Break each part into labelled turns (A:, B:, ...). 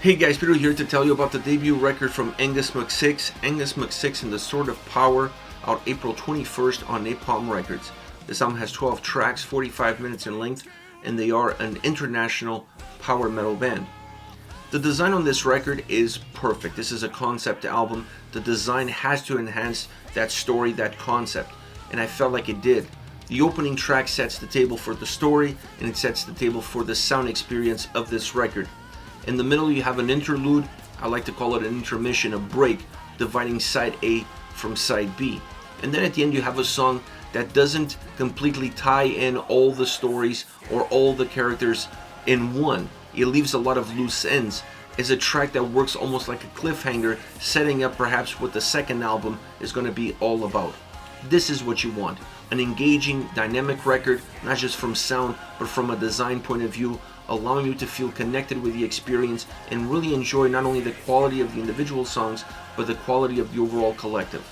A: Hey guys, Peter here to tell you about the debut record from Angus McSix, Angus McSix and the Sword of Power, out April 21st on Napalm Records. This album has 12 tracks, 45 minutes in length, and they are an international power metal band. The design on this record is perfect. This is a concept album. The design has to enhance that story, that concept, and I felt like it did. The opening track sets the table for the story, and it sets the table for the sound experience of this record. In the middle you have an interlude, I like to call it an intermission, a break, dividing side A from side B. And then at the end you have a song that doesn't completely tie in all the stories or all the characters in one. It leaves a lot of loose ends. It's a track that works almost like a cliffhanger, setting up perhaps what the second album is going to be all about. This is what you want. An engaging, dynamic record, not just from sound, but from a design point of view, allowing you to feel connected with the experience and really enjoy not only the quality of the individual songs, but the quality of the overall collective.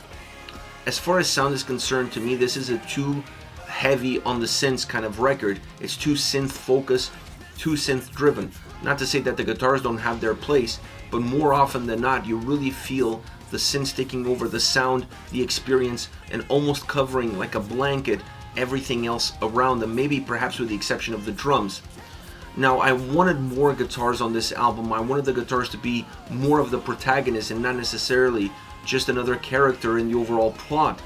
A: As far as sound is concerned, to me this is a too heavy on the synths kind of record. It's too synth focused, too synth driven. Not to say that the guitars don't have their place, but more often than not you really feel the synths taking over the sound, the experience, and almost covering like a blanket everything else around them, maybe perhaps with the exception of the drums. Now, I wanted more guitars on this album. I wanted the guitars to be more of the protagonist and not necessarily just another character in the overall plot.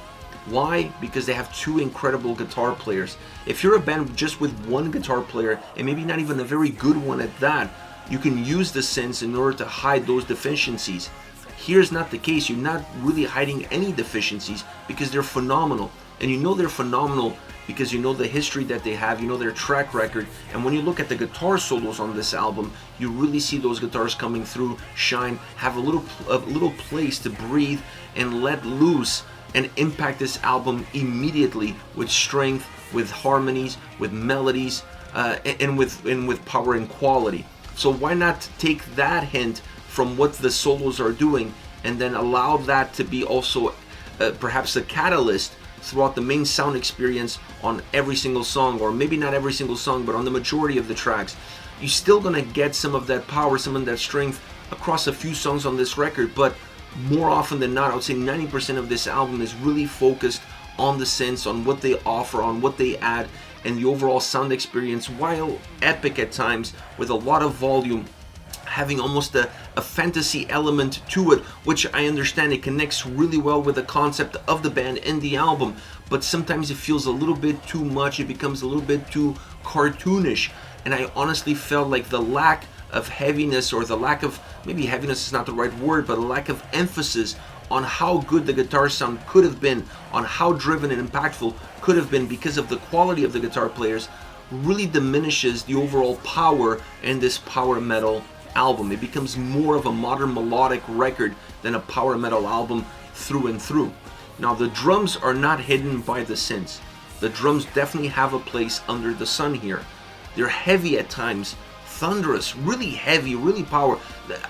A: Why? Because they have two incredible guitar players. If you're a band just with one guitar player, and maybe not even a very good one at that, you can use the synths in order to hide those deficiencies. Here's not the case. You're not really hiding any deficiencies because they're phenomenal. And you know they're phenomenal because you know the history that they have, you know their track record, and when you look at the guitar solos on this album, you really see those guitars coming through, shine, have a little place to breathe and let loose and impact this album immediately with strength, with harmonies, with melodies, and with power and quality. So why not take that hint from what the solos are doing and then allow that to be also perhaps a catalyst throughout the main sound experience on every single song, or maybe not every single song, but on the majority of the tracks. You're still gonna get some of that power, some of that strength across a few songs on this record, but more often than not, I would say 90% of this album is really focused on the synths, on what they offer, on what they add, and the overall sound experience, while epic at times, with a lot of volume, having almost a fantasy element to it, which I understand it connects really well with the concept of the band and the album, but sometimes it feels a little bit too much, it becomes a little bit too cartoonish, and I honestly felt like the lack of heaviness, or the lack of, maybe heaviness is not the right word, but a lack of emphasis on how good the guitar sound could have been, on how driven and impactful could have been because of the quality of the guitar players, really diminishes the overall power in this power metal album. It becomes more of a modern melodic record than a power metal album through and through. Now the drums are not hidden by the synths. The drums definitely have a place under the sun here. They're heavy at times, thunderous, really heavy, really power.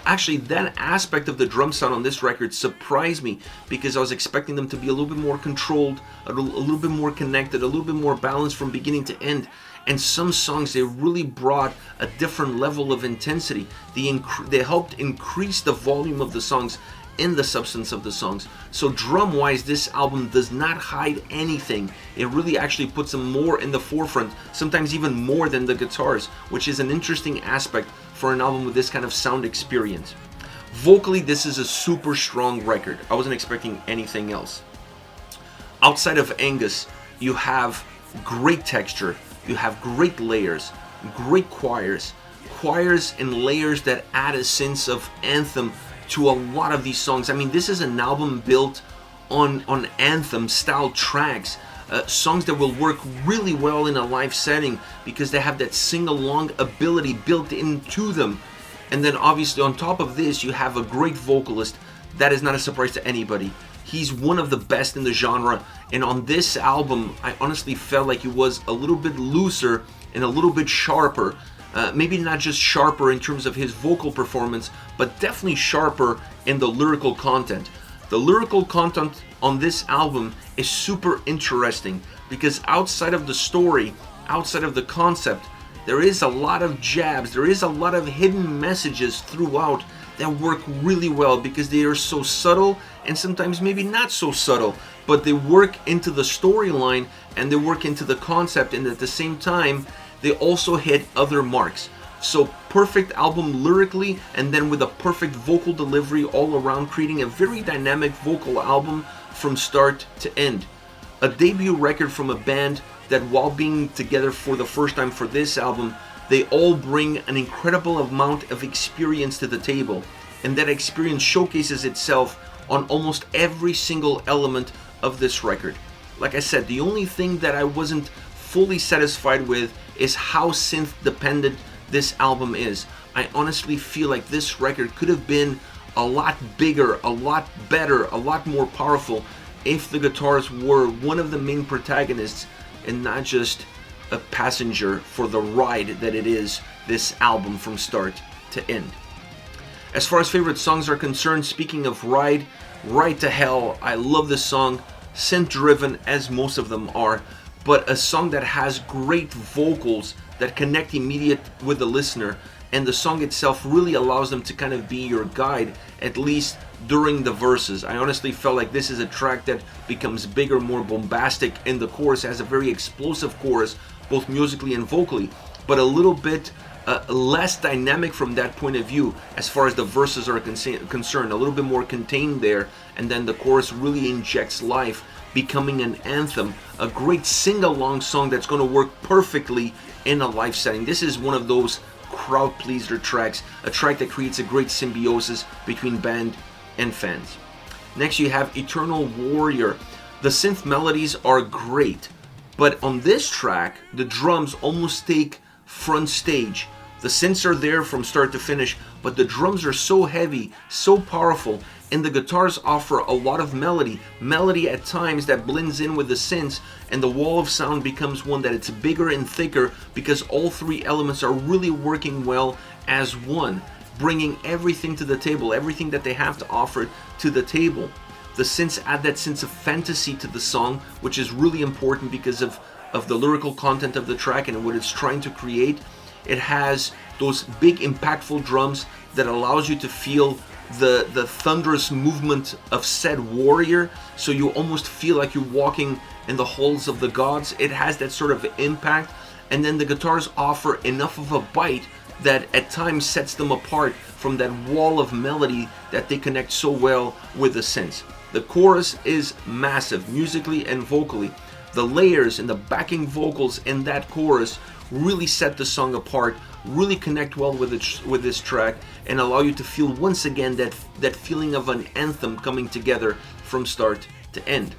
A: Actually, that aspect of the drum sound on this record surprised me because I was expecting them to be a little bit more controlled, a little bit more connected, a little bit more balanced from beginning to end. And some songs, they really brought a different level of intensity. They helped increase the volume of the songs and the substance of the songs. So drum-wise, this album does not hide anything. It really actually puts them more in the forefront, sometimes even more than the guitars, which is an interesting aspect for an album with this kind of sound experience. Vocally, this is a super strong record. I wasn't expecting anything else. Outside of Angus, you have great texture. You have great layers, great choirs and layers that add a sense of anthem to a lot of these songs. I mean, this is an album built on anthem style tracks, songs that will work really well in a live setting because they have that sing-along ability built into them. And then obviously on top of this, you have a great vocalist. That is not a surprise to anybody. He's one of the best in the genre, and on this album, I honestly felt like he was a little bit looser and a little bit sharper. Maybe not just sharper in terms of his vocal performance, but definitely sharper in the lyrical content. The lyrical content on this album is super interesting because outside of the story, outside of the concept, There is a lot of jabs, there is a lot of hidden messages throughout that work really well because they are so subtle and sometimes maybe not so subtle, but they work into the storyline and they work into the concept, and at the same time they also hit other marks. So perfect album lyrically, and then with a perfect vocal delivery all around, creating a very dynamic vocal album from start to end. A debut record from a band that, while being together for the first time for this album, they all bring an incredible amount of experience to the table, and that experience showcases itself on almost every single element of this record. Like I said, the only thing that I wasn't fully satisfied with is how synth dependent this album is. I honestly feel like this record could have been a lot bigger, a lot better, a lot more powerful if the guitars were one of the main protagonists and not just a passenger for the ride that it is this album from start to end. As far as favorite songs are concerned, speaking of ride, Ride to Hell, I love this song, synth driven as most of them are, but a song that has great vocals that connect immediate with the listener, and the song itself really allows them to kind of be your guide, at least during the verses. I honestly felt like this is a track that becomes bigger, more bombastic in the chorus, has a very explosive chorus, both musically and vocally, but a little bit less dynamic from that point of view as far as the verses are concerned, a little bit more contained there, and then the chorus really injects life, becoming an anthem, a great sing-along song that's going to work perfectly in a live setting. This is one of those crowd pleaser tracks, a track that creates a great symbiosis between band and fans. Next you have Eternal Warrior. The synth melodies are great, but on this track the drums almost take front stage. The synths are there from start to finish, but the drums are so heavy, so powerful, and the guitars offer a lot of melody at times that blends in with the synths, and the wall of sound becomes one that it's bigger and thicker because all three elements are really working well as one, bringing everything to the table, everything that they have to offer to the table. The synths add that sense of fantasy to the song, which is really important because of the lyrical content of the track and what it's trying to create. It has those big impactful drums that allows you to feel the thunderous movement of said warrior, so you almost feel like you're walking in the halls of the gods. It has that sort of impact, and then the guitars offer enough of a bite that at times sets them apart from that wall of melody that they connect so well with the synths. The chorus is massive musically and vocally. The layers and the backing vocals in that chorus really set the song apart, really connect well with this track, and allow you to feel once again that feeling of an anthem coming together from start to end.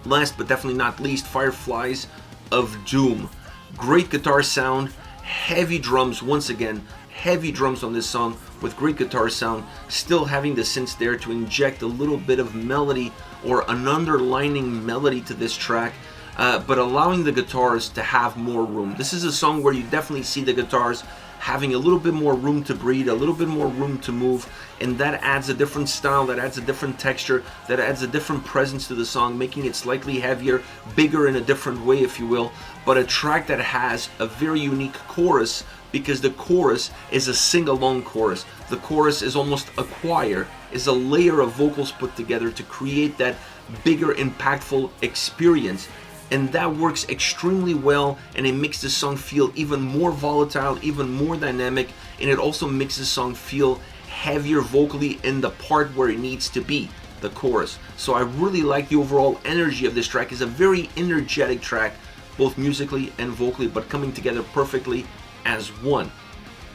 A: Last but definitely not least, Fireflies of Doom. Great guitar sound, heavy drums once again, heavy drums on this song with great guitar sound, still having the synths there to inject a little bit of melody or an underlining melody to this track, but allowing the guitars to have more room. This is a song where you definitely see the guitars having a little bit more room to breathe, a little bit more room to move, and that adds a different style, that adds a different texture, that adds a different presence to the song, making it slightly heavier, bigger in a different way, if you will, but a track that has a very unique chorus, because the chorus is a sing-along chorus. The chorus is almost a choir, is a layer of vocals put together to create that bigger, impactful experience. And that works extremely well, and it makes the song feel even more volatile, even more dynamic, and it also makes the song feel heavier vocally in the part where it needs to be, the chorus. So I really like the overall energy of this track. It's a very energetic track, both musically and vocally, but coming together perfectly as one.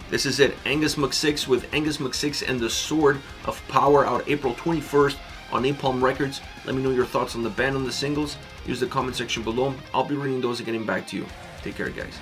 A: This is it, Angus McSix with Angus McSix and the Sword of Power, out April 21st on Napalm Records. Let me know your thoughts on the band and the singles. Use the comment section below. I'll be reading those and getting back to you. Take care, guys.